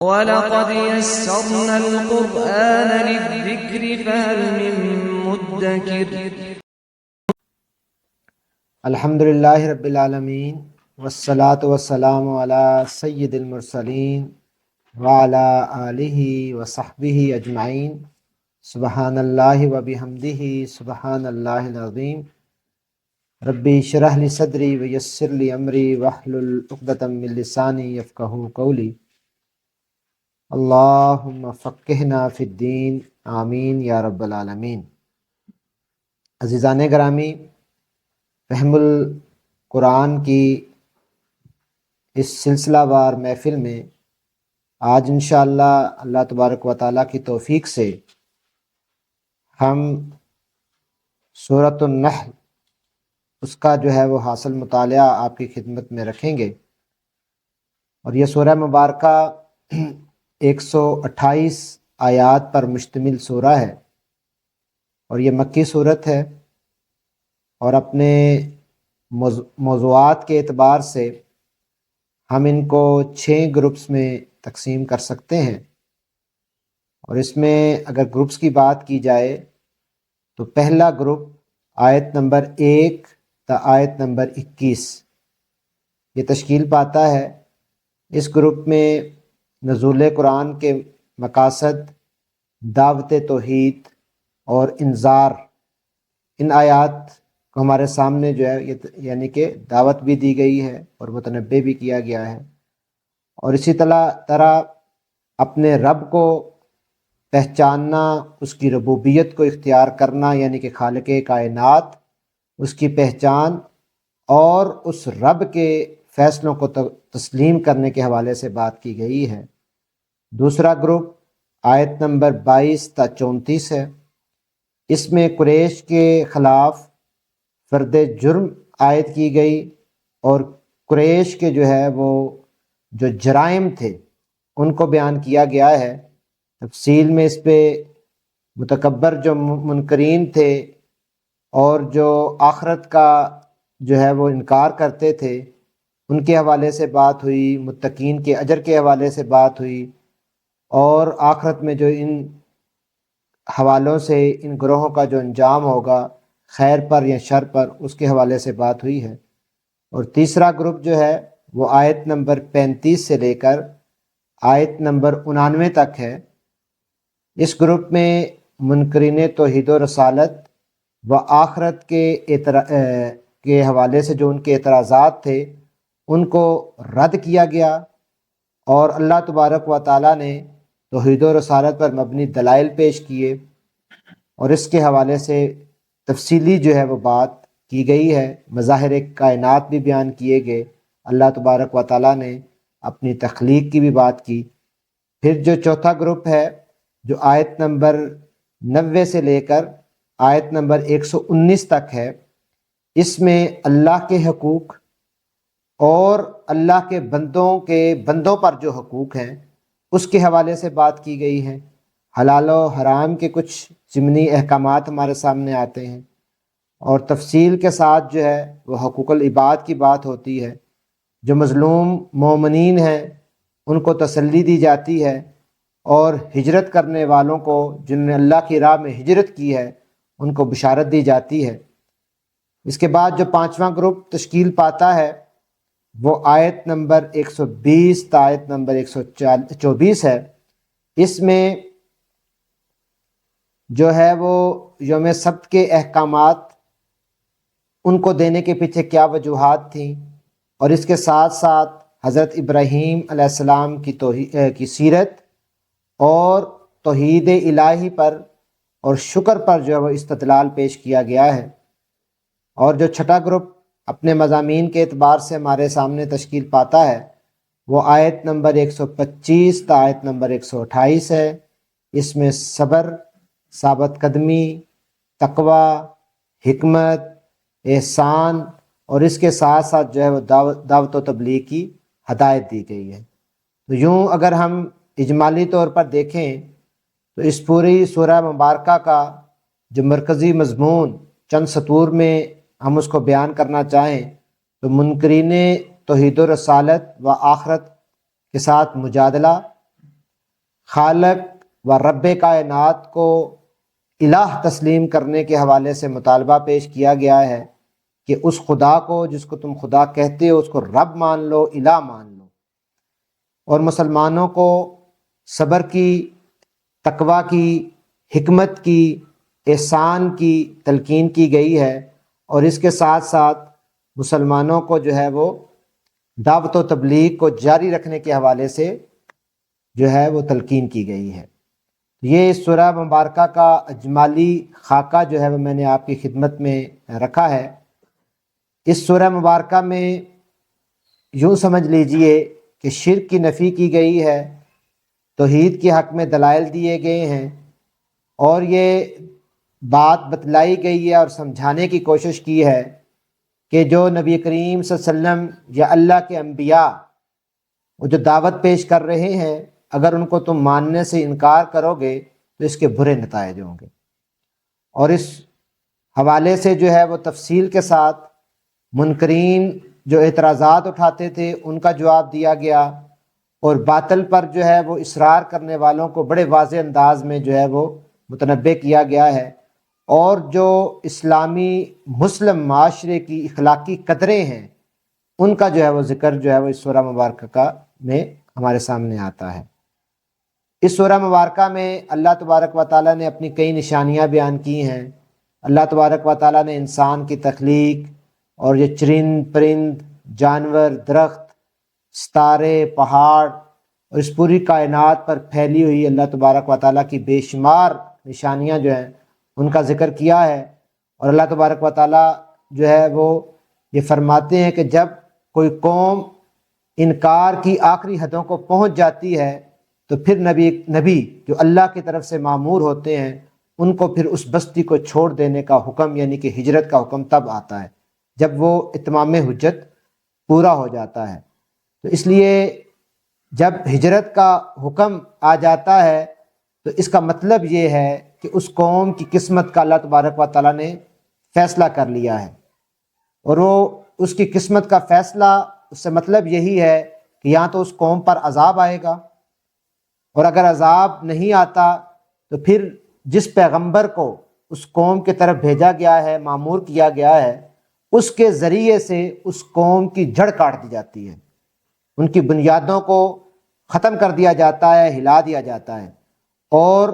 وَلَقَدْ يَسَّرْنَا الْقُرْآنَ لِلذِّكْرِ فَهَلْ مِن مُّدَّكِرٍ۔ الحمدللہ رب العالمین والصلاة والسلام علی سید المرسلین وعلی آلہ وصحبہ اجمعین۔ سبحان اللہ وبحمدہ سبحان اللہ العظیم۔ ربی اشرح لی صدری ویسر لی امری واحلل عقدۃ من لسانی یفقہوا قولی۔ اللہم فقہنا فی الدین، آمین یا رب العالمین۔ عزیزان گرامی، فہم القرآن کی اس سلسلہ وار محفل میں آج انشاءاللہ اللہ تبارک و تعالیٰ کی توفیق سے ہم سورۃ النحل اس کا جو ہے وہ حاصل مطالعہ آپ کی خدمت میں رکھیں گے، اور یہ سورہ مبارکہ 128 آیات پر مشتمل سورہ ہے، اور یہ مکی صورت ہے، اور اپنے موضوعات کے اعتبار سے ہم ان کو 6 گروپس میں تقسیم کر سکتے ہیں۔ اور اس میں اگر گروپس کی بات کی جائے تو پہلا گروپ آیت نمبر 1 تا آیت نمبر 21 یہ تشکیل پاتا ہے۔ اس گروپ میں نزول قرآن کے مقاصد، دعوت توحید اور انذار، ان آیات کو ہمارے سامنے جو ہے یعنی کہ دعوت بھی دی گئی ہے اور متنبہ بھی کیا گیا ہے، اور اسی طرح اپنے رب کو پہچاننا، اس کی ربوبیت کو اختیار کرنا یعنی کہ خالق کائنات، اس کی پہچان اور اس رب کے فیصلوں کو تسلیم کرنے کے حوالے سے بات کی گئی ہے۔ دوسرا گروپ آیت نمبر 22 تا 34 ہے۔ اس میں قریش کے خلاف فرد جرم عائد کی گئی، اور قریش کے جو ہے وہ جو جرائم تھے ان کو بیان کیا گیا ہے۔ تفصیل میں اس پہ متکبر جو منکرین تھے اور جو آخرت کا جو ہے وہ انکار کرتے تھے ان کے حوالے سے بات ہوئی، متقین کے اجر کے حوالے سے بات ہوئی، اور آخرت میں جو ان حوالوں سے ان گروہوں کا جو انجام ہوگا خیر پر یا شر پر، اس کے حوالے سے بات ہوئی ہے۔ اور تیسرا گروپ جو ہے وہ آیت نمبر 35 سے لے کر آیت نمبر 99 تک ہے۔ اس گروپ میں منکرین توحید و رسالت و آخرت کے حوالے سے جو ان کے اعتراضات تھے ان کو رد کیا گیا، اور اللہ تبارک و تعالیٰ نے توحید و رسالت پر مبنی دلائل پیش کیے، اور اس کے حوالے سے تفصیلی جو ہے وہ بات کی گئی ہے۔ مظاہر کائنات بھی بیان کیے گئے، اللہ تبارک و تعالیٰ نے اپنی تخلیق کی بھی بات کی۔ پھر جو چوتھا گروپ ہے جو آیت نمبر 90 سے لے کر آیت نمبر 119 تک ہے، اس میں اللہ کے حقوق اور اللہ کے بندوں پر جو حقوق ہیں اس کے حوالے سے بات کی گئی ہے۔ حلال و حرام کے کچھ ضمنی احکامات ہمارے سامنے آتے ہیں، اور تفصیل کے ساتھ جو ہے وہ حقوق العباد کی بات ہوتی ہے۔ جو مظلوم مومنین ہیں ان کو تسلی دی جاتی ہے، اور ہجرت کرنے والوں کو جنہوں نے اللہ کی راہ میں ہجرت کی ہے ان کو بشارت دی جاتی ہے۔ اس کے بعد جو پانچواں گروپ تشکیل پاتا ہے وہ آیت نمبر 120 تا آیت نمبر 124 ہے۔ اس میں جو ہے وہ یوم سبت کے احکامات، ان کو دینے کے پیچھے کیا وجوہات تھیں، اور اس کے ساتھ ساتھ حضرت ابراہیم علیہ السلام کی سیرت اور توحید الہی پر اور شکر پر جو ہے وہ استدلال پیش کیا گیا ہے۔ اور جو چھٹا گروپ اپنے مضامین کے اعتبار سے ہمارے سامنے تشکیل پاتا ہے وہ آیت نمبر 125 تا آیت نمبر 128 ہے۔ اس میں صبر، ثابت قدمی، تقوی، حکمت، احسان، اور اس کے ساتھ ساتھ جو ہے وہ دعوت و تبلیغ کی ہدایت دی گئی ہے۔ تو یوں اگر ہم اجمالی طور پر دیکھیں تو اس پوری سورہ مبارکہ کا جو مرکزی مضمون چند سطور میں ہم اس کو بیان کرنا چاہیں تو منکرین توحید و رسالت و آخرت کے ساتھ مجادلہ، خالق و رب کائنات کو الہ تسلیم کرنے کے حوالے سے مطالبہ پیش کیا گیا ہے کہ اس خدا کو جس کو تم خدا کہتے ہو اس کو رب مان لو، الہ مان لو، اور مسلمانوں کو صبر کی، تقوی کی، حکمت کی، احسان کی تلقین کی گئی ہے، اور اس کے ساتھ ساتھ مسلمانوں کو جو ہے وہ دعوت و تبلیغ کو جاری رکھنے کے حوالے سے جو ہے وہ تلقین کی گئی ہے۔ یہ اس سورہ مبارکہ کا اجمالی خاکہ جو ہے وہ میں نے آپ کی خدمت میں رکھا ہے۔ اس سورہ مبارکہ میں یوں سمجھ لیجئے کہ شرک کی نفی کی گئی ہے، توحید کے حق میں دلائل دیے گئے ہیں، اور یہ بات بتلائی گئی ہے اور سمجھانے کی کوشش کی ہے کہ جو نبی کریم صلی اللہ علیہ وسلم یا اللہ کے انبیاء وہ جو دعوت پیش کر رہے ہیں، اگر ان کو تم ماننے سے انکار کرو گے تو اس کے برے نتائج ہوں گے۔ اور اس حوالے سے جو ہے وہ تفصیل کے ساتھ منکرین جو اعتراضات اٹھاتے تھے ان کا جواب دیا گیا، اور باطل پر جو ہے وہ اصرار کرنے والوں کو بڑے واضح انداز میں جو ہے وہ متنبہ کیا گیا ہے، اور جو اسلامی مسلم معاشرے کی اخلاقی قدریں ہیں ان کا جو ہے وہ ذکر جو ہے وہ اس سورہ مبارکہ میں ہمارے سامنے آتا ہے۔ اس سورہ مبارکہ میں اللہ تبارک و تعالیٰ نے اپنی کئی نشانیاں بیان کی ہیں۔ اللہ تبارک و تعالیٰ نے انسان کی تخلیق اور یہ چرند پرند، جانور، درخت، ستارے، پہاڑ اور اس پوری کائنات پر پھیلی ہوئی اللہ تبارک و تعالیٰ کی بے شمار نشانیاں جو ہیں ان کا ذکر کیا ہے، اور اللہ تبارک و تعالیٰ جو ہے وہ یہ فرماتے ہیں کہ جب کوئی قوم انکار کی آخری حدوں کو پہنچ جاتی ہے تو پھر نبی جو اللہ کی طرف سے مامور ہوتے ہیں ان کو پھر اس بستی کو چھوڑ دینے کا حکم، یعنی کہ ہجرت کا حکم تب آتا ہے جب وہ اتمام حجت پورا ہو جاتا ہے۔ تو اس لیے جب ہجرت کا حکم آ جاتا ہے تو اس کا مطلب یہ ہے کہ اس قوم کی قسمت کا اللہ تبارک و تعالیٰ نے فیصلہ کر لیا ہے، اور وہ اس کی قسمت کا فیصلہ اس سے مطلب یہی ہے کہ یا تو اس قوم پر عذاب آئے گا، اور اگر عذاب نہیں آتا تو پھر جس پیغمبر کو اس قوم کی طرف بھیجا گیا ہے، مامور کیا گیا ہے، اس کے ذریعے سے اس قوم کی جڑ کاٹ دی جاتی ہے، ان کی بنیادوں کو ختم کر دیا جاتا ہے، ہلا دیا جاتا ہے۔ اور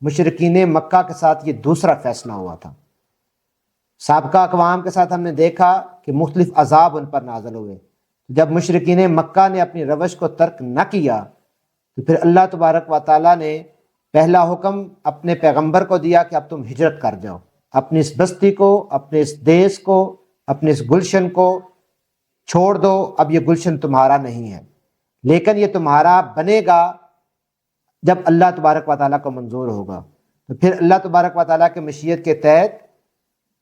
مشرکین مکہ کے ساتھ یہ دوسرا فیصلہ ہوا تھا۔ سابقہ اقوام کے ساتھ ہم نے دیکھا کہ مختلف عذاب ان پر نازل ہوئے۔ جب مشرکین مکہ نے اپنی روش کو ترک نہ کیا تو پھر اللہ تبارک و تعالیٰ نے پہلا حکم اپنے پیغمبر کو دیا کہ اب تم ہجرت کر جاؤ، اپنی اس بستی کو، اپنے اس دیس کو، اپنے اس گلشن کو چھوڑ دو، اب یہ گلشن تمہارا نہیں ہے، لیکن یہ تمہارا بنے گا جب اللہ تبارک و تعالیٰ کو منظور ہوگا۔ تو پھر اللہ تبارک و تعالیٰ کے مشیت کے تحت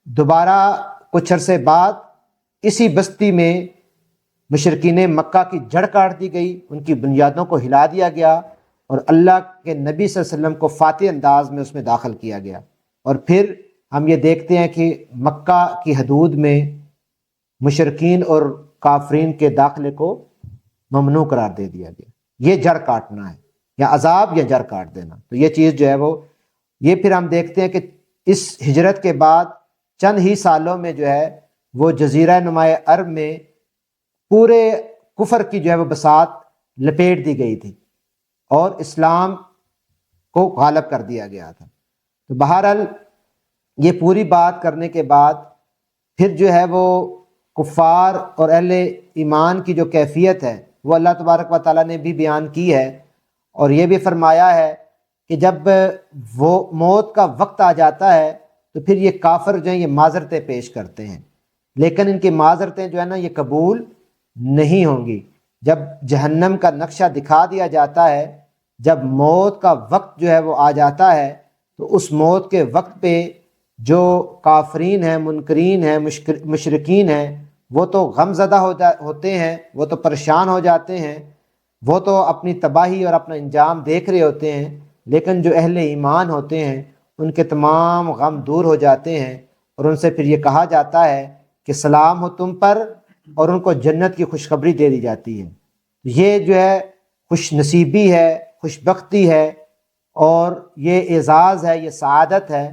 دوبارہ کچھ عرصے بعد اسی بستی میں مشرکین مکہ کی جڑ کاٹ دی گئی، ان کی بنیادوں کو ہلا دیا گیا، اور اللہ کے نبی صلی اللہ علیہ وسلم کو فاتح انداز میں اس میں داخل کیا گیا۔ اور پھر ہم یہ دیکھتے ہیں کہ مکہ کی حدود میں مشرکین اور کافرین کے داخلے کو ممنوع قرار دے دیا گیا۔ یہ جڑ کاٹنا ہے، یا عذاب یا جڑ کاٹ دینا۔ تو یہ چیز جو ہے وہ یہ پھر ہم دیکھتے ہیں کہ اس ہجرت کے بعد چند ہی سالوں میں جو ہے وہ جزیرہ نمایاں عرب میں پورے کفر کی جو ہے وہ بساط لپیٹ دی گئی تھی اور اسلام کو غالب کر دیا گیا تھا۔ تو بہرحال یہ پوری بات کرنے کے بعد پھر جو ہے وہ کفار اور اہل ایمان کی جو کیفیت ہے وہ اللہ تبارک و تعالیٰ نے بھی بیان کی ہے، اور یہ بھی فرمایا ہے کہ جب وہ موت کا وقت آ جاتا ہے تو پھر یہ کافر جو ہیں یہ معذرتیں پیش کرتے ہیں، لیکن ان کی معذرتیں جو ہے نا یہ قبول نہیں ہوں گی۔ جب جہنم کا نقشہ دکھا دیا جاتا ہے، جب موت کا وقت جو ہے وہ آ جاتا ہے، تو اس موت کے وقت پہ جو کافرین ہیں، منکرین ہیں، مشرکین ہیں، وہ تو غم زدہ ہوتے ہیں، وہ تو پریشان ہو جاتے ہیں، وہ تو اپنی تباہی اور اپنا انجام دیکھ رہے ہوتے ہیں، لیکن جو اہل ایمان ہوتے ہیں ان کے تمام غم دور ہو جاتے ہیں، اور ان سے پھر یہ کہا جاتا ہے کہ سلام ہو تم پر، اور ان کو جنت کی خوشخبری دے دی جاتی ہے۔ یہ جو ہے خوش نصیبی ہے، خوش بختی ہے اور یہ اعزاز ہے، یہ سعادت ہے،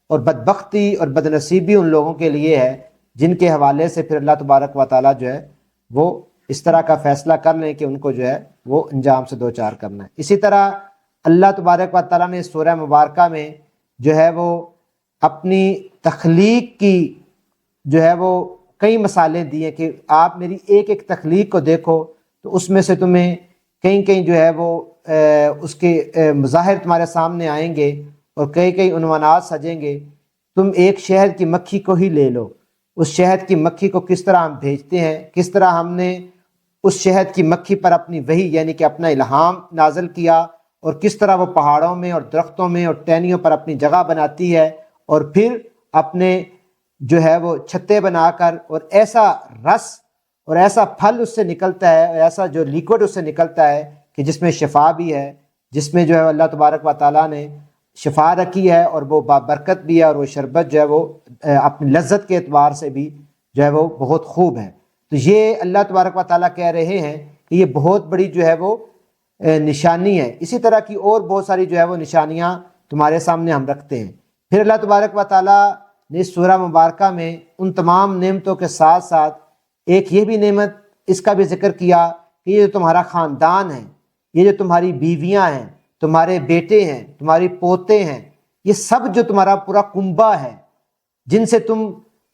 اور بدبختی اور بدنصیبی ان لوگوں کے لیے ہے جن کے حوالے سے پھر اللہ تبارک و تعالیٰ جو ہے وہ اس طرح کا فیصلہ کر لیں کہ ان کو جو ہے وہ انجام سے دوچار کرنا ہے۔ اسی طرح اللہ تبارک و تعالیٰ نے سورہ مبارکہ میں جو ہے وہ اپنی تخلیق کی جو ہے وہ کئی مثالیں دی ہیں کہ آپ میری ایک ایک تخلیق کو دیکھو تو اس میں سے تمہیں کہیں کہیں جو ہے وہ اس کے مظاہر تمہارے سامنے آئیں گے اور کئی کئی عنوانات سجیں گے۔ تم ایک شہد کی مکھی کو ہی لے لو، اس شہد کی مکھی کو کس طرح ہم بھیجتے ہیں، کس طرح ہم نے اس شہد کی مکھی پر اپنی وحی یعنی کہ اپنا الہام نازل کیا، اور کس طرح وہ پہاڑوں میں اور درختوں میں اور ٹہنیوں پر اپنی جگہ بناتی ہے، اور پھر اپنے جو ہے وہ چھتے بنا کر اور ایسا رس اور ایسا پھل اس سے نکلتا ہے، اور ایسا جو لیکوڈ اس سے نکلتا ہے کہ جس میں شفا بھی ہے، جس میں جو ہے اللہ تبارک و تعالیٰ نے شفا رکھی ہے، اور وہ بابرکت بھی ہے، اور وہ شربت جو ہے وہ اپنی لذت کے اعتبار سے بھی جو ہے وہ بہت خوب ہے۔ تو یہ اللہ تبارک و تعالیٰ کہہ رہے ہیں کہ یہ بہت بڑی جو ہے وہ نشانی ہے۔ اسی طرح کی اور بہت ساری جو ہے وہ نشانیاں تمہارے سامنے ہم رکھتے ہیں۔ پھر اللہ تبارک و تعالیٰ نے اس سورہ مبارکہ میں ان تمام نعمتوں کے ساتھ ساتھ ایک یہ بھی نعمت اس کا بھی ذکر کیا کہ یہ جو تمہارا خاندان ہے، یہ جو تمہاری بیویاں ہیں، تمہارے بیٹے ہیں، تمہاری پوتے ہیں، یہ سب جو تمہارا پورا کنبہ ہے، جن سے تم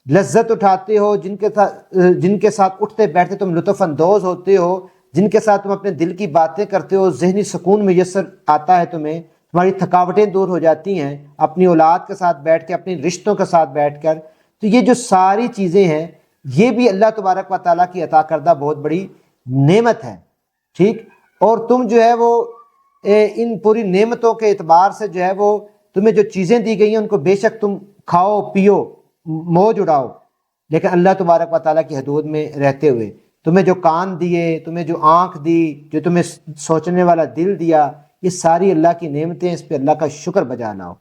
لذت اٹھاتے ہو، جن کے ساتھ اٹھتے بیٹھتے تم لطف اندوز ہوتے ہو، جن کے ساتھ تم اپنے دل کی باتیں کرتے ہو، ذہنی سکون میسر آتا ہے تمہیں، تمہاری تھکاوٹیں دور ہو جاتی ہیں اپنی اولاد کے ساتھ بیٹھ کے، اپنی رشتوں کے ساتھ بیٹھ کر۔ تو یہ جو ساری چیزیں ہیں یہ بھی اللہ تبارک و تعالیٰ کی عطا کردہ بہت بڑی نعمت ہے، ٹھیک۔ اور تم جو ہے وہ ان پوری نعمتوں کے اعتبار سے جو ہے وہ تمہیں جو چیزیں دی گئی ہیں ان کو بے شک تم کھاؤ پیو موج اڑاؤ، لیکن اللہ تبارک و تعالیٰ کی حدود میں رہتے ہوئے۔ تمہیں جو کان دیے، تمہیں جو آنکھ دی، جو تمہیں سوچنے والا دل دیا، یہ ساری اللہ کی نعمتیں، اس پہ اللہ کا شکر بجا لاؤ۔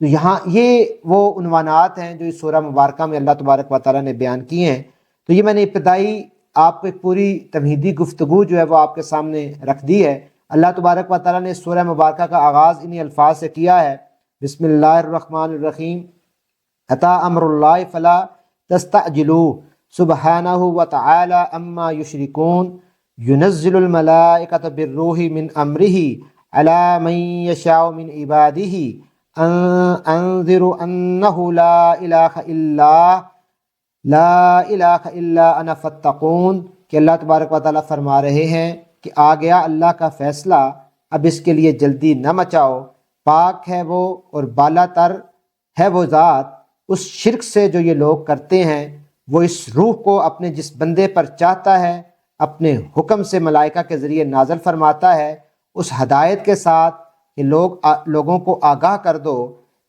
تو یہاں یہ وہ عنوانات ہیں جو اس سورہ مبارکہ میں اللہ تبارک و تعالیٰ نے بیان کیے ہیں۔ تو یہ میں نے ابتدائی آپ کو ایک پوری تمہیدی گفتگو جو ہے وہ آپ کے سامنے رکھ دی ہے۔ اللہ تبارک و تعالیٰ نے اس سورہ مبارکہ کا آغاز انہی الفاظ سے کیا ہے، بسم اللہ الرحمن الرحیم، اتی امر اللہ فلا تستعجلوہ سبحانہ وتعالی عما یشرکون، ینزل الملائکۃ بالروح من امرہ علی من یشاء من عبادہ انذروا انہ لا الہ الا انا فاتقون، کہ اللہ تبارک و تعالیٰ فرما رہے ہیں کہ آ گیا اللہ کا فیصلہ، اب اس کے لیے جلدی نہ مچاؤ، پاک ہے وہ اور بالا تر ہے وہ ذات اس شرک سے جو یہ لوگ کرتے ہیں۔ وہ اس روح کو اپنے جس بندے پر چاہتا ہے اپنے حکم سے ملائکہ کے ذریعے نازل فرماتا ہے، اس ہدایت کے ساتھ کہ لوگوں کو آگاہ کر دو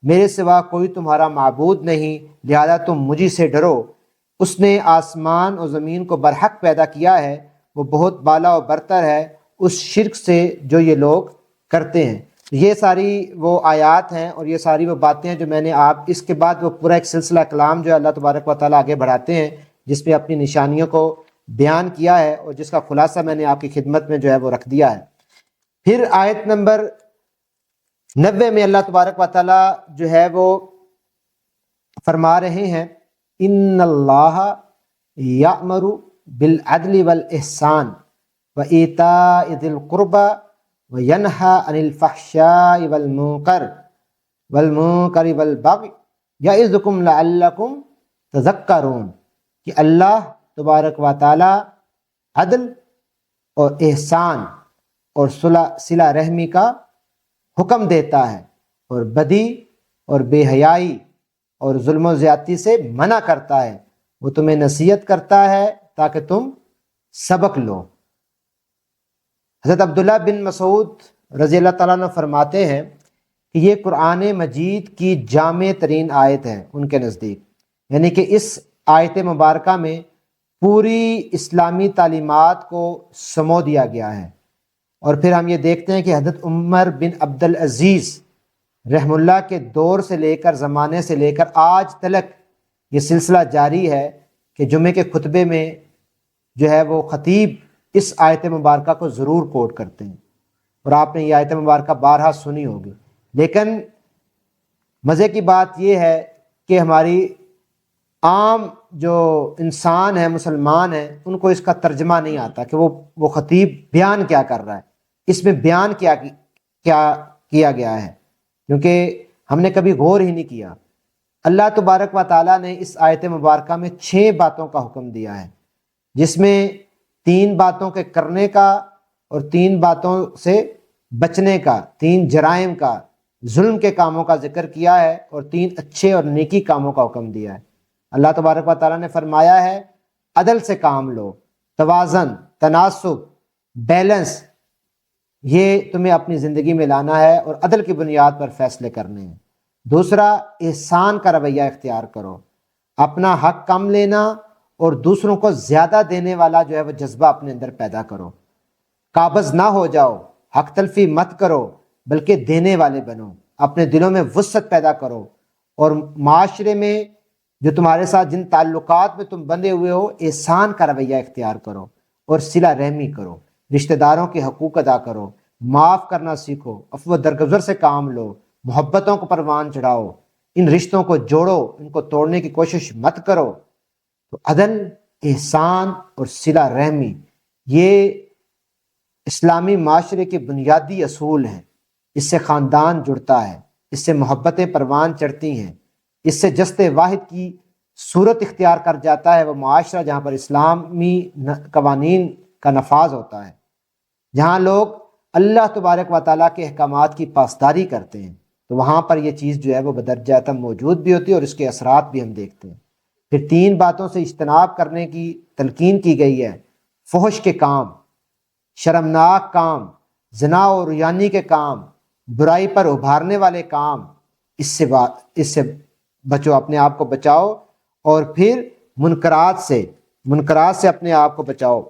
میرے سوا کوئی تمہارا معبود نہیں، لہذا تم مجھی سے ڈرو۔ اس نے آسمان اور زمین کو برحق پیدا کیا ہے، وہ بہت بالا و برتر ہے اس شرک سے جو یہ لوگ کرتے ہیں۔ یہ ساری وہ آیات ہیں اور یہ ساری وہ باتیں ہیں جو میں نے آپ اس کے بعد وہ پورا ایک سلسلہ کلام جو ہے اللہ تبارک و تعالیٰ آگے بڑھاتے ہیں جس میں اپنی نشانیوں کو بیان کیا ہے اور جس کا خلاصہ میں نے آپ کی خدمت میں جو ہے وہ رکھ دیا ہے۔ پھر آیت نمبر 90 میں اللہ تبارک و تعالیٰ جو ہے وہ فرما رہے ہیں، ان اللہ یأمر بالعدل والاحسان وایتاء ذی القربى وینہی عن الفحشاء والمنکر والبغی یعظکم لعلکم تذکرون، کہ اللہ تبارک و تعالی عدل اور احسان اور صلہ رحمی کا حکم دیتا ہے، اور بدی اور بے حیائی اور ظلم و زیادتی سے منع کرتا ہے، وہ تمہیں نصیحت کرتا ہے تاکہ تم سبق لو۔ حضرت عبداللہ بن مسعود رضی اللہ تعالیٰ عنہ فرماتے ہیں کہ یہ قرآن مجید کی جامع ترین آیت ہے ان کے نزدیک، یعنی کہ اس آیت مبارکہ میں پوری اسلامی تعلیمات کو سمو دیا گیا ہے۔ اور پھر ہم یہ دیکھتے ہیں کہ حضرت عمر بن عبد العزیز رحم اللہ کے دور سے لے کر زمانے سے لے کر آج تلک یہ سلسلہ جاری ہے کہ جمعے کے خطبے میں جو ہے وہ خطیب اس آیت مبارکہ کو ضرور کوٹ کرتے ہیں، اور آپ نے یہ آیت مبارکہ بارہا سنی ہوگی لیکن مزے کی بات یہ ہے کہ ہماری عام جو انسان ہے، مسلمان ہیں، ان کو اس کا ترجمہ نہیں آتا کہ وہ خطیب بیان کیا کر رہا ہے، اس میں بیان کیا کیا گیا ہے، کیونکہ ہم نے کبھی غور ہی نہیں کیا۔ اللہ تبارک و تعالیٰ نے اس آیت مبارکہ میں 6 باتوں کا حکم دیا ہے، جس میں 3 باتوں کے کرنے کا اور 3 باتوں سے بچنے کا، 3 جرائم کا، ظلم کے کاموں کا ذکر کیا ہے، اور 3 اچھے اور نیکی کاموں کا حکم دیا ہے۔ اللہ تبارک و تعالیٰ نے فرمایا ہے عدل سے کام لو، توازن، تناسب، بیلنس، یہ تمہیں اپنی زندگی میں لانا ہے اور عدل کی بنیاد پر فیصلے کرنے ہیں۔ دوسرا، احسان کا رویہ اختیار کرو، اپنا حق کم لینا اور دوسروں کو زیادہ دینے والا جو ہے وہ جذبہ اپنے اندر پیدا کرو، قابض نہ ہو جاؤ، حق تلفی مت کرو بلکہ دینے والے بنو، اپنے دلوں میں وسعت پیدا کرو، اور معاشرے میں جو تمہارے ساتھ جن تعلقات میں تم بندھے ہوئے ہو، احسان کا رویہ اختیار کرو اور صلہ رحمی کرو، رشتہ داروں کے حقوق ادا کرو، معاف کرنا سیکھو، عفو درگزر سے کام لو، محبتوں کو پروان چڑھاؤ، ان رشتوں کو جوڑو، ان کو توڑنے کی کوشش مت کرو۔ تو عدل، احسان اور صلہ رحمی یہ اسلامی معاشرے کے بنیادی اصول ہیں۔ اس سے خاندان جڑتا ہے، اس سے محبتیں پروان چڑھتی ہیں، اس سے جست واحد کی صورت اختیار کر جاتا ہے وہ معاشرہ جہاں پر اسلامی قوانین کا نفاذ ہوتا ہے، جہاں لوگ اللہ تبارک و تعالیٰ کے احکامات کی پاسداری کرتے ہیں، تو وہاں پر یہ چیز جو ہے وہ بدرجہ اتم موجود بھی ہوتی ہے اور اس کے اثرات بھی ہم دیکھتے ہیں۔ پھر 3 باتوں سے اجتناب کرنے کی تلقین کی گئی ہے، فحش کے کام، شرمناک کام، زنا اور ریانی کے کام، برائی پر ابھارنے والے کام، اس سے بچو، اپنے آپ کو بچاؤ، اور پھر منکرات سے اپنے آپ کو بچاؤ،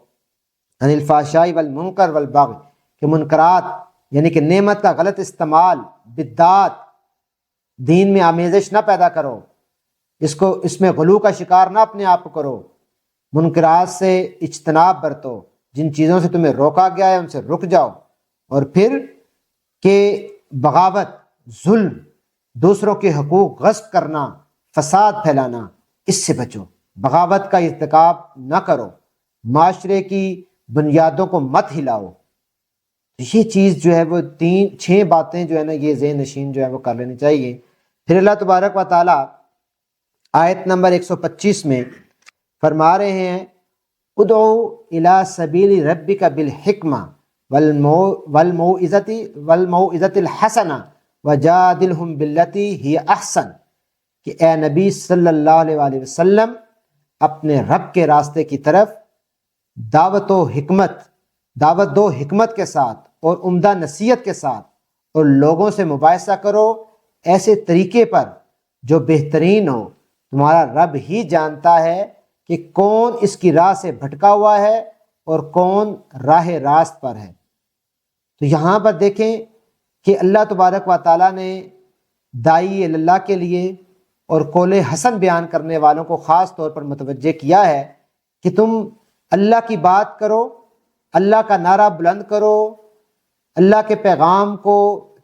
عن الفحشاء والمنکر والبغی، کہ منکرات یعنی کہ نعمت کا غلط استعمال، بدعات، دین میں آمیزش نہ پیدا کرو، اس میں غلو کا شکار نہ اپنے آپ کو کرو، منکرات سے اجتناب برتو، جن چیزوں سے تمہیں روکا گیا ہے ان سے رک جاؤ، اور پھر کہ بغاوت، ظلم، دوسروں کے حقوق غصب کرنا، فساد پھیلانا، اس سے بچو، بغاوت کا ارتکاب نہ کرو، معاشرے کی بنیادوں کو مت ہلاؤ۔ یہ چیز جو ہے وہ 6 باتیں جو ہے نا یہ ذہن نشین جو ہے وہ کر لینی چاہیے۔ پھر اللہ تبارک و تعالیٰ آیت نمبر 125 میں فرما رہے ہیں ادعو الی سبیل ربک بالحکمہ والموعظۃ الحسنہ وجادلہم باللتی ہی احسن، کہ اے نبی صلی اللہ علیہ وآلہ وسلم اپنے رب کے راستے کی طرف دعوت دو حکمت کے ساتھ اور عمدہ نصیحت کے ساتھ، اور لوگوں سے مباحثہ کرو ایسے طریقے پر جو بہترین ہو، تمہارا رب ہی جانتا ہے کہ کون اس کی راہ سے بھٹکا ہوا ہے اور کون راہ راست پر ہے۔ تو یہاں پر دیکھیں کہ اللہ تبارک و تعالیٰ نے داعی اللہ کے لیے اور قول حسن بیان کرنے والوں کو خاص طور پر متوجہ کیا ہے کہ تم اللہ کی بات کرو، اللہ کا نعرہ بلند کرو، اللہ کے پیغام کو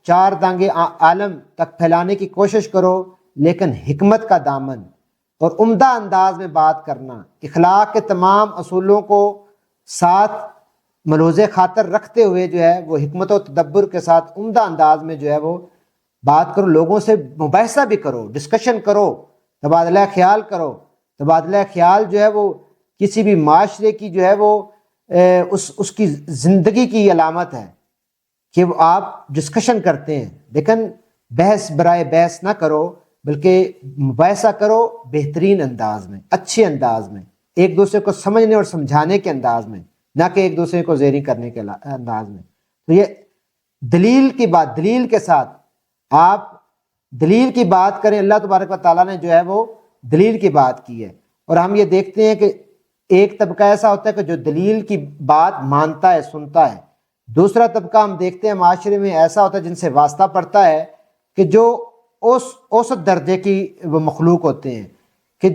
4 دانگے عالم تک پھیلانے کی کوشش کرو، لیکن حکمت کا دامن اور عمدہ انداز میں بات کرنا، اخلاق کے تمام اصولوں کو ساتھ ملحوظ خاطر رکھتے ہوئے جو ہے وہ حکمت و تدبر کے ساتھ عمدہ انداز میں جو ہے وہ بات کرو، لوگوں سے مباحثہ بھی کرو، ڈسکشن کرو، تبادلہ خیال کرو۔ تبادلہ خیال جو ہے وہ کسی بھی معاشرے کی جو ہے وہ اس کی زندگی کی علامت ہے کہ وہ آپ ڈسکشن کرتے ہیں، لیکن بحث برائے بحث نہ کرو، بلکہ مباحثہ کرو بہترین انداز میں، اچھے انداز میں، ایک دوسرے کو سمجھنے اور سمجھانے کے انداز میں، نہ کہ ایک دوسرے کو زیریں کرنے کے انداز میں۔ تو یہ دلیل کے ساتھ آپ دلیل کی بات کریں۔ اللہ تبارک و تعالیٰ نے جو ہے وہ دلیل کی بات کی ہے، اور ہم یہ دیکھتے ہیں کہ ایک طبقہ ایسا ہوتا ہے کہ جو دلیل کی بات مانتا ہے، سنتا ہے، دوسرا طبقہ ہم دیکھتے ہیں معاشرے میں ایسا ہوتا ہے جن سے واسطہ پڑتا ہے کہ جو اوسط درجے کی وہ مخلوق ہوتے ہیں، کہ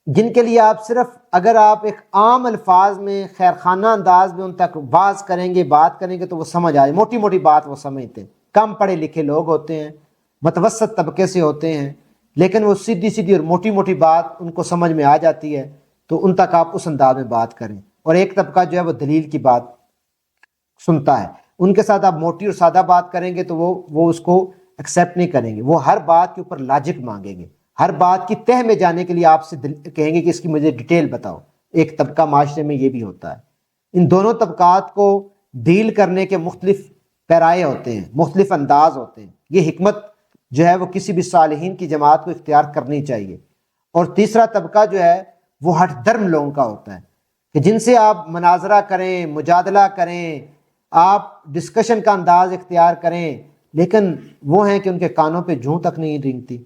جن کے لیے آپ صرف اگر آپ ایک عام الفاظ میں خیرخانہ انداز میں ان تک واز کریں گے، بات کریں گے تو وہ سمجھ آئے، موٹی موٹی بات وہ سمجھتے ہیں، کم پڑھے لکھے لوگ ہوتے ہیں، متوسط طبقے سے ہوتے ہیں، لیکن وہ سیدھی سیدھی اور موٹی موٹی بات ان کو سمجھ میں آ جاتی ہے، تو ان تک آپ اس انداز میں بات کریں۔ اور ایک طبقہ جو ہے وہ دلیل کی بات سنتا ہے، ان کے ساتھ آپ موٹی اور سادہ بات کریں گے تو وہ اس کو ایکسیپٹ نہیں کریں گے، وہ ہر بات کے اوپر لاجک مانگیں گے، ہر بات کی تہ میں جانے کے لیے آپ سے کہیں گے کہ اس کی مجھے ڈیٹیل بتاؤ۔ ایک طبقہ معاشرے میں یہ بھی ہوتا ہے۔ ان دونوں طبقات کو ڈیل کرنے کے مختلف پیرائے ہوتے ہیں، مختلف انداز ہوتے ہیں۔ یہ حکمت جو ہے وہ کسی بھی صالحین کی جماعت کو اختیار کرنی چاہیے۔ اور تیسرا طبقہ جو ہے وہ ہٹ درم لوگوں کا ہوتا ہے کہ جن سے آپ مناظرہ کریں، مجادلہ کریں، آپ ڈسکشن کا انداز اختیار کریں، لیکن وہ ہیں کہ ان کے کانوں پہ جوں تک نہیں رینگتی،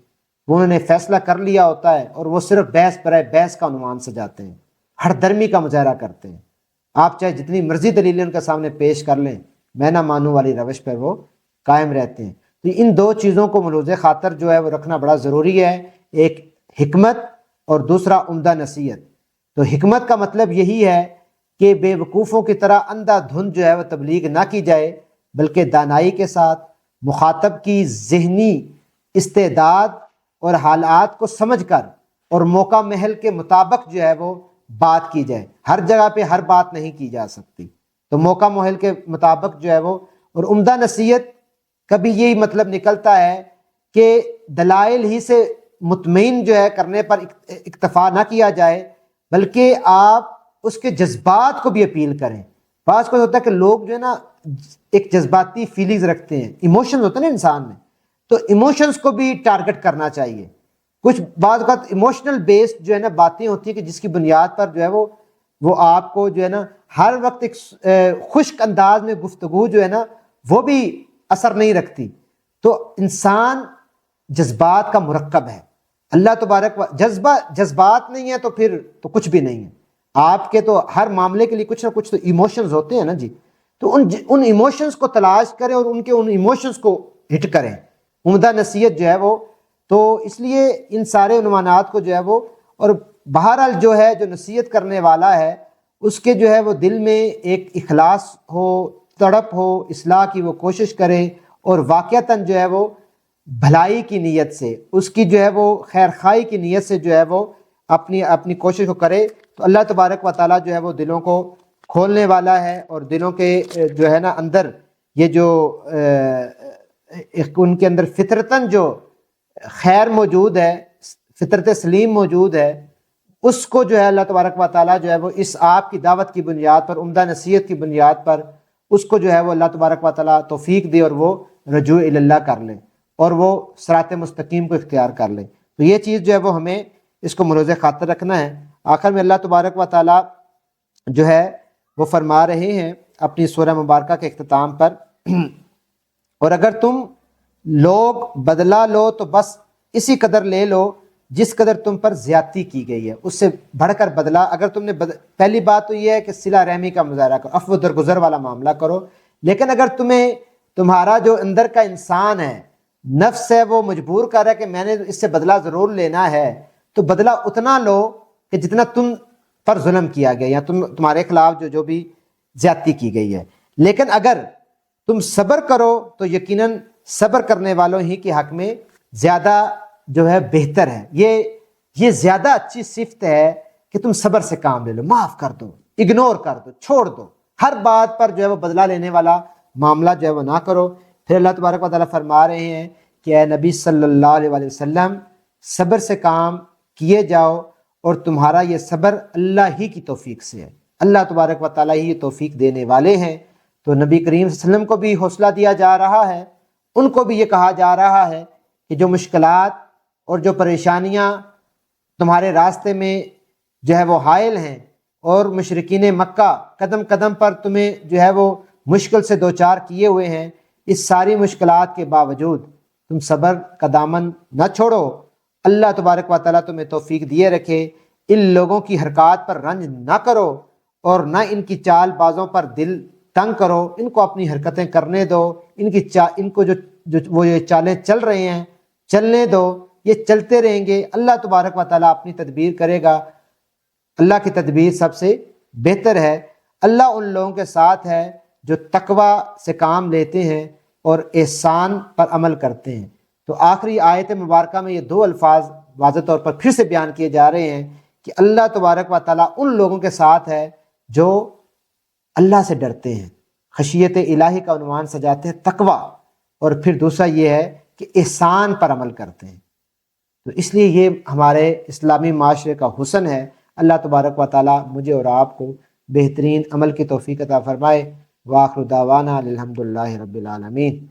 وہ انہوں نے فیصلہ کر لیا ہوتا ہے اور وہ صرف بحث برائے بحث کا عنوان سجاتے ہیں، ہٹ درمی کا مظاہرہ کرتے ہیں۔ آپ چاہے جتنی مرضی دلیلیں ان کے سامنے پیش کر لیں، میں نہ مانوں والی روش پر وہ قائم رہتے ہیں۔ تو ان دو چیزوں کو ملوز خاطر جو ہے وہ رکھنا بڑا ضروری ہے، ایک حکمت اور دوسرا عمدہ نصیحت۔ تو حکمت کا مطلب یہی ہے کہ بے وقوفوں کی طرح اندھا دھند جو ہے وہ تبلیغ نہ کی جائے، بلکہ دانائی کے ساتھ مخاطب کی ذہنی استعداد اور حالات کو سمجھ کر اور موقع محل کے مطابق جو ہے وہ بات کی جائے۔ ہر جگہ پہ ہر بات نہیں کی جا سکتی، تو موقع محل کے مطابق جو ہے وہ۔ اور عمدہ نصیحت کبھی یہی مطلب نکلتا ہے کہ دلائل ہی سے مطمئن جو ہے کرنے پر اکتفا نہ کیا جائے، بلکہ آپ اس کے جذبات کو بھی اپیل کریں۔ بعض کو ہوتا ہے کہ لوگ جو ہے نا ایک جذباتی فیلنگز رکھتے ہیں، ایموشنز ہوتے ہیں نا انسان میں، تو ایموشنز کو بھی ٹارگٹ کرنا چاہیے۔ کچھ بعض اوقات ایموشنل بیسڈ جو ہے نا باتیں ہوتی ہیں کہ جس کی بنیاد پر جو ہے وہ آپ کو جو ہے نا ہر وقت ایک خشک انداز میں گفتگو جو ہے نا وہ بھی اثر نہیں رکھتی۔ تو انسان جذبات کا مرکب ہے، اللہ تبارک جذبات نہیں ہے تو پھر تو کچھ بھی نہیں ہے۔ آپ کے تو ہر معاملے کے لیے کچھ نہ کچھ تو ایموشنز ہوتے ہیں نا جی، تو ان ایموشنز کو تلاش کریں اور ان ایموشنز کو ہٹ کریں۔ عمدہ نصیحت جو ہے وہ، تو اس لیے ان سارے عنوانات کو جو ہے وہ، اور بہرحال جو ہے جو نصیحت کرنے والا ہے اس کے جو ہے وہ دل میں ایک اخلاص ہو، تڑپ ہو، اصلاح کی وہ کوشش کرے، اور واقعتاً جو ہے وہ بھلائی کی نیت سے، اس کی جو ہے وہ خیر خواہی کی نیت سے جو ہے وہ اپنی کوشش کو کرے، تو اللہ تبارک و تعالیٰ جو ہے وہ دلوں کو کھولنے والا ہے، اور دلوں کے جو ہے نا اندر یہ جو ان کے اندر فطرتاً جو خیر موجود ہے، فطرت سلیم موجود ہے، اس کو جو ہے اللہ تبارک و تعالیٰ جو ہے وہ اس آپ کی دعوت کی بنیاد پر، عمدہ نصیحت کی بنیاد پر، اس کو جو ہے وہ اللہ تبارک و تعالیٰ توفیق دے اور وہ رجوع الی اللہ کر لیں اور وہ صراط مستقیم کو اختیار کر لیں۔ تو یہ چیز جو ہے وہ ہمیں اس کو ملوز خاطر رکھنا ہے۔ آخر میں اللہ تبارک و تعالیٰ جو ہے وہ فرما رہے ہیں اپنی سورہ مبارکہ کے اختتام پر، اور اگر تم لوگ بدلہ لو تو بس اسی قدر لے لو جس قدر تم پر زیادتی کی گئی ہے، اس سے بڑھ کر بدلہ اگر تم نے پہلی بات تو یہ ہے کہ صلہ رحمی کا مظاہرہ کرو، عفو درگزر والا معاملہ کرو، لیکن اگر تمہارا جو اندر کا انسان ہے، نفس ہے، وہ مجبور کر رہا ہے کہ میں نے اس سے بدلہ ضرور لینا ہے، تو بدلہ اتنا لو کہ جتنا تم پر ظلم کیا گیا یا تمہارے خلاف جو بھی زیادتی کی گئی ہے۔ لیکن اگر تم صبر کرو تو یقیناً صبر کرنے والوں ہی کے حق میں زیادہ جو ہے بہتر ہے۔ یہ زیادہ اچھی صفت ہے کہ تم صبر سے کام لے لو، معاف کر دو، اگنور کر دو، چھوڑ دو، ہر بات پر جو ہے وہ بدلہ لینے والا معاملہ جو ہے وہ نہ کرو۔ پھر اللہ تبارک و تعالیٰ فرما رہے ہیں کہ اے نبی صلی اللہ علیہ وسلم، صبر سے کام کیے جاؤ، اور تمہارا یہ صبر اللہ ہی کی توفیق سے ہے، اللہ تبارک و تعالیٰ ہی یہ توفیق دینے والے ہیں۔ تو نبی کریم صلی اللہ علیہ وسلم کو بھی حوصلہ دیا جا رہا ہے، ان کو بھی یہ کہا جا رہا ہے کہ جو مشکلات اور جو پریشانیاں تمہارے راستے میں جو ہے وہ حائل ہیں، اور مشرکین مکہ قدم قدم پر تمہیں جو ہے وہ مشکل سے دوچار کیے ہوئے ہیں، اس ساری مشکلات کے باوجود تم صبر کا دامن نہ چھوڑو، اللہ تبارک و تعالیٰ تمہیں توفیق دیے رکھے۔ ان لوگوں کی حرکات پر رنج نہ کرو، اور نہ ان کی چال بازوں پر دل تنگ کرو، ان کو اپنی حرکتیں کرنے دو، ان کو جو وہ یہ چالیں چل رہے ہیں چلنے دو، یہ چلتے رہیں گے، اللہ تبارک و تعالیٰ اپنی تدبیر کرے گا، اللہ کی تدبیر سب سے بہتر ہے۔ اللہ ان لوگوں کے ساتھ ہے جو تقوی سے کام لیتے ہیں اور احسان پر عمل کرتے ہیں۔ تو آخری آیت مبارکہ میں یہ دو الفاظ واضح طور پر پھر سے بیان کیے جا رہے ہیں کہ اللہ تبارک و تعالیٰ ان لوگوں کے ساتھ ہے جو اللہ سے ڈرتے ہیں، خشیت الہی کا عنوان سجاتے ہیں تقویٰ، اور پھر دوسرا یہ ہے کہ احسان پر عمل کرتے ہیں۔ تو اس لیے یہ ہمارے اسلامی معاشرے کا حسن ہے۔ اللہ تبارک و تعالیٰ مجھے اور آپ کو بہترین عمل کی توفیق عطا فرمائے۔ وآخر دعوانا الحمدللہ رب العالمین۔